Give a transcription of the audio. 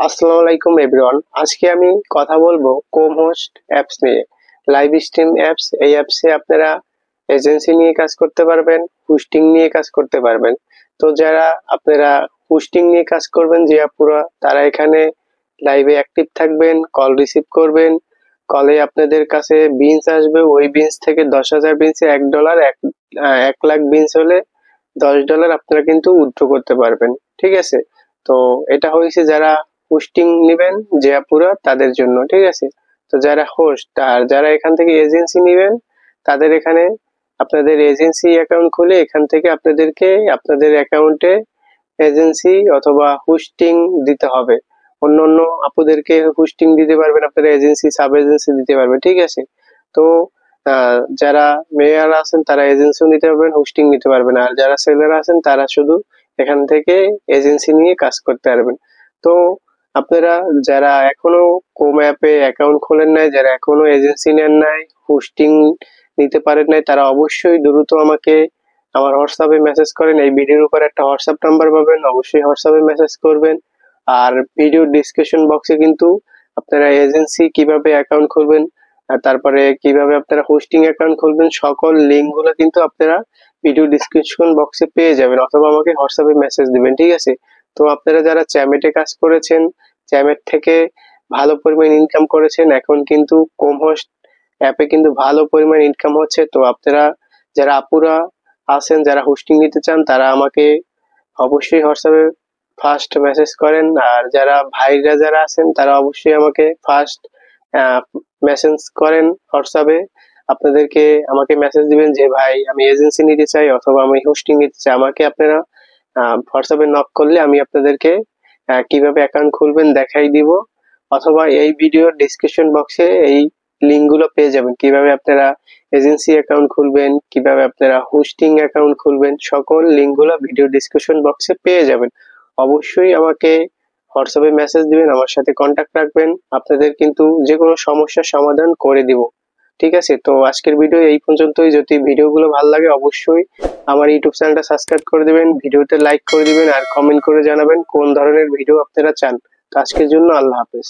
আসসালামু আলাইকুম এভরিওয়ান। আজকে আমি কথা বলবো কোমহোস্ট অ্যাপস নিয়ে। লাইভ স্ট্রিম অ্যাপস, এই অ্যাপসে আপনারা এজেন্সি নিয়ে কাজ করতে পারবেন, হোস্টিং নিয়ে কাজ করতে পারবেন। তো যারা আপনারা হোস্টিং নিয়ে কাজ করবেন, যে আপুরা তারা এখানে লাইভে অ্যাক্টিভ থাকবেন, কল রিসিভ করবেন। কলে আপনাদের কাছে বিনস আসবে, ওই বিনস থেকে 10,000 বিনসে $1, 1 লাখ বিনস হলে $10 আপনারা কিন্তু উইথড্র করতে পারবেন। ঠিক আছে, তো এটা হয়েছে যারা হোস্টিং নেবেন যে আপুরা তাদের জন্য। ঠিক আছে, তো যারা হোস্ট আর যারা এখান থেকে এজেন্সি নেবেন তাদের এখানে আপনাদের এজেন্সি অ্যাকাউন্ট খুলে এখান থেকে আপনাদেরকে আপনাদের অ্যাকাউন্টে এজেন্সি অথবা হোস্টিং দিতে হবে। অন্য অন্য আপুদেরকে হোস্টিং দিতে পারবেন, আপনারা এজেন্সি সাব এজেন্সি দিতে পারবেন। ঠিক আছে, তো যারা মেয়েরা আছেন তারা এজেন্সিও নিতে পারবেন, হোস্টিং নিতে পারবেন। আর যারা ছেলেরা আছেন তারা শুধু এখান থেকে এজেন্সি নিয়ে কাজ করতে পারবেন। তো আপনারা যারা এখনো কোম অ্যাপে অ্যাকাউন্ট খোলেন নাই, যারা এখনো এজেন্সি নেন নাই, হোস্টিং নিতে পারেন নাই, তারা অবশ্যই দ্রুত আমাকে আমার হোয়াটসঅ্যাপে মেসেজ করেন। এই ভিডিওর উপর একটা হোয়াটসঅ্যাপ নাম্বার পাবেন, অবশ্যই হোয়াটসঅ্যাপে মেসেজ করবেন। আর ভিডিও ডিসক্রিপশন বক্সে কিন্তু আপনারা এজেন্সি কিভাবে অ্যাকাউন্ট খুলবেন আর তারপরে কিভাবে আপনারা হোস্টিং অ্যাকাউন্ট খুলবেন সকল লিঙ্ক গুলো কিন্তু আপনারা ভিডিও ডিসক্রিপশন বক্সে পেয়ে যাবেন, অথবা আমাকে হোয়াটসঅ্যাপে মেসেজ দিবেন। ঠিক আছে, তো আপনারা যারা চ্যামেটে কাজ করেছেন, চ্যামেট থেকে ভালো পরিমাণ ইনকাম করেছেন, এখন কিন্তু কোমহোস্ট অ্যাপে কিন্তু ভালো পরিমাণ ইনকাম হচ্ছে। তো আপনারা যারা আপুরা আছেন যারা হোস্টিং নিতে চান তারা আমাকে অবশ্যই হোয়াটসঅ্যাপে ফার্স্ট মেসেজ করেন। আর যারা ভাইরা যারা আছেন তারা অবশ্যই আমাকে ফার্স্ট মেসেজ করেন হোয়াটসঅ্যাপে। আপনাদেরকে আমাকে মেসেজ দিবেন যে ভাই আমি এজেন্সি নিতে চাই অথবা আমি হোস্টিং নিতে চাই। আমাকে আপনারা হোয়াটসঅ্যাপে নক করলে আমি আপনাদেরকে কিভাবে অ্যাকাউন্ট খুলবেন দেখাই দিব, অথবা এই ভিডিওর ডিসক্রিপশন বক্সে এই লিঙ্ক গুলো পেয়ে যাবেন, কিভাবে আপনারা এজেন্সি অ্যাকাউন্ট খুলবেন, কিভাবে আপনারা হোস্টিং অ্যাকাউন্ট খুলবেন, সকল লিঙ্ক গুলো ভিডিও ডিসক্রিপশন বক্সে পেয়ে যাবেন। অবশ্যই আমাকে হোয়াটসঅ্যাপে মেসেজ দিবেন, আমার সাথে কন্ট্যাক্ট রাখবেন, আপনাদের কিন্তু যে কোনো সমস্যার সমাধান করে দিব। ঠিক আছে, তো আজকের ভিডিও এই পর্যন্তই। যদি ভিডিওগুলো ভালো লাগে অবশ্যই আমার ইউটিউব চ্যানেলটা সাবস্ক্রাইব করে দিবেন, ভিডিওতে লাইক করে দিবেন আর কমেন্ট করে জানাবেন কোন ধরনের ভিডিও আপনারা চান। তো আজকের জন্য আল্লাহ হাফেজ।